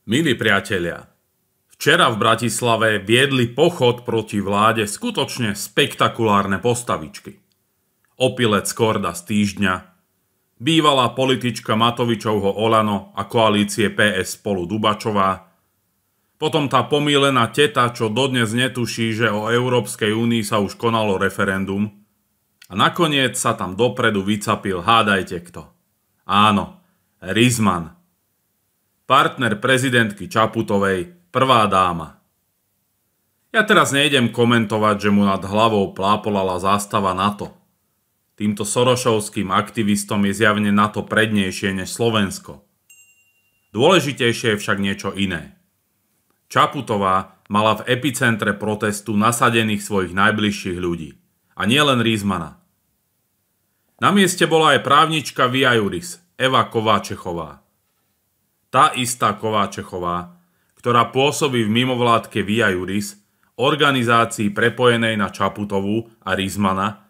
Milí priatelia, včera v Bratislave viedli pochod proti vláde skutočne spektakulárne postavičky. Opilec Korda z Týždňa, bývalá politička Matovičovho Olano a koalície PS Spolu Dubačová, potom tá pomýlená teta, čo dodnes netuší, že o Európskej únii sa už konalo referendum, a nakoniec sa tam dopredu vycapil, hádajte kto. Áno, Rizman. Partner prezidentky Čaputovej, prvá dáma. Ja teraz nejdem komentovať, že mu nad hlavou plápolala zástava NATO. Týmto sorošovským aktivistom je zjavne NATO prednejšie než Slovensko. Dôležitejšie je však niečo iné. Čaputová mala v epicentre protestu nasadených svojich najbližších ľudí. A nielen Rizmana. Na mieste bola aj právnička via juris, Eva Kováčechová. Tá istá Kováčechová, ktorá pôsobí v mimovládke Via Juris, organizácii prepojenej na Čaputovú a Rizmana,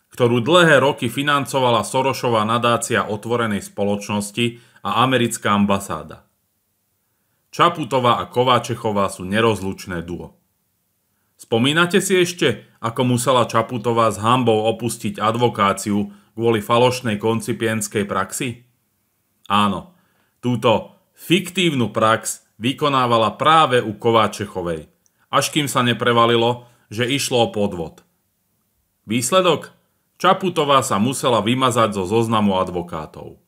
ktorú dlhé roky financovala Sorošová nadácia otvorenej spoločnosti a americká ambasáda. Čaputová a Kováčechová sú nerozlučné duo. Spomínate si ešte, ako musela Čaputová s hanbou opustiť advokáciu kvôli falošnej koncipientskej praxi? Áno, túto fiktívnu prax vykonávala práve u Kováčechovej, až kým sa neprevalilo, že išlo o podvod. Výsledok? Čaputová sa musela vymazať zo zoznamu advokátov.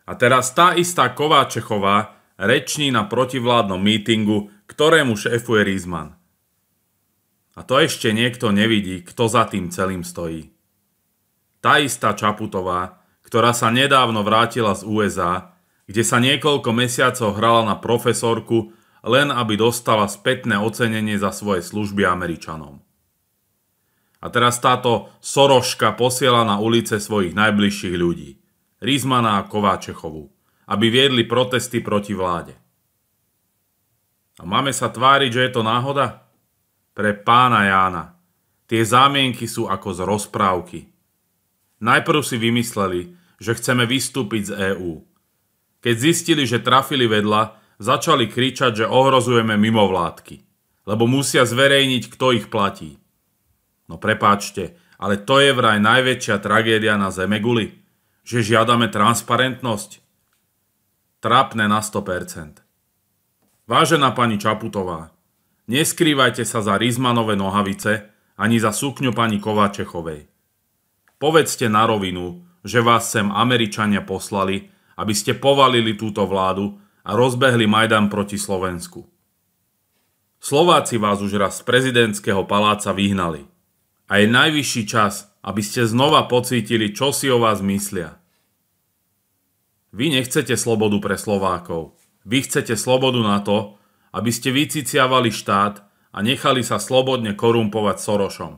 A teraz tá istá Kováčechová reční na protivládnom mítingu, ktorému šéfuje Rizman. A to ešte niekto nevidí, kto za tým celým stojí. Tá istá Čaputová, ktorá sa nedávno vrátila z USA, kde sa niekoľko mesiacov hrala na profesorku, len aby dostala spätné ocenenie za svoje služby Američanom. A teraz táto Soroška posiela na ulice svojich najbližších ľudí, Rizmana a Kováčechovú, aby viedli protesty proti vláde. A máme sa tváriť, že je to náhoda? Pre pána Jána, tie zámienky sú ako z rozprávky. Najprv si vymysleli, že chceme vystúpiť z EÚ. Keď zistili, že trafili vedľa, začali kričať, že ohrozujeme mimovládky, lebo musia zverejniť, kto ich platí. No prepáčte, ale to je vraj najväčšia tragédia na zemeguli, že žiadame transparentnosť. Trápne na 100%. Vážená pani Čaputová, neskrývajte sa za Rizmanové nohavice ani za sukňu pani Kováčechovej. Povedzte na rovinu, že vás sem Američania poslali, aby ste povalili túto vládu a rozbehli Majdan proti Slovensku. Slováci vás už raz z prezidentského paláca vyhnali. A je najvyšší čas, aby ste znova pocítili, čo si o vás myslia. Vy nechcete slobodu pre Slovákov. Vy chcete slobodu na to, aby ste vyciciavali štát a nechali sa slobodne korumpovať Sorošom.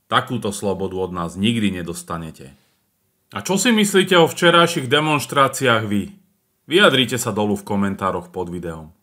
Takúto slobodu od nás nikdy nedostanete. A čo si myslíte o včerajších demonštráciách vy? Vyjadrite sa dolu v komentároch pod videom.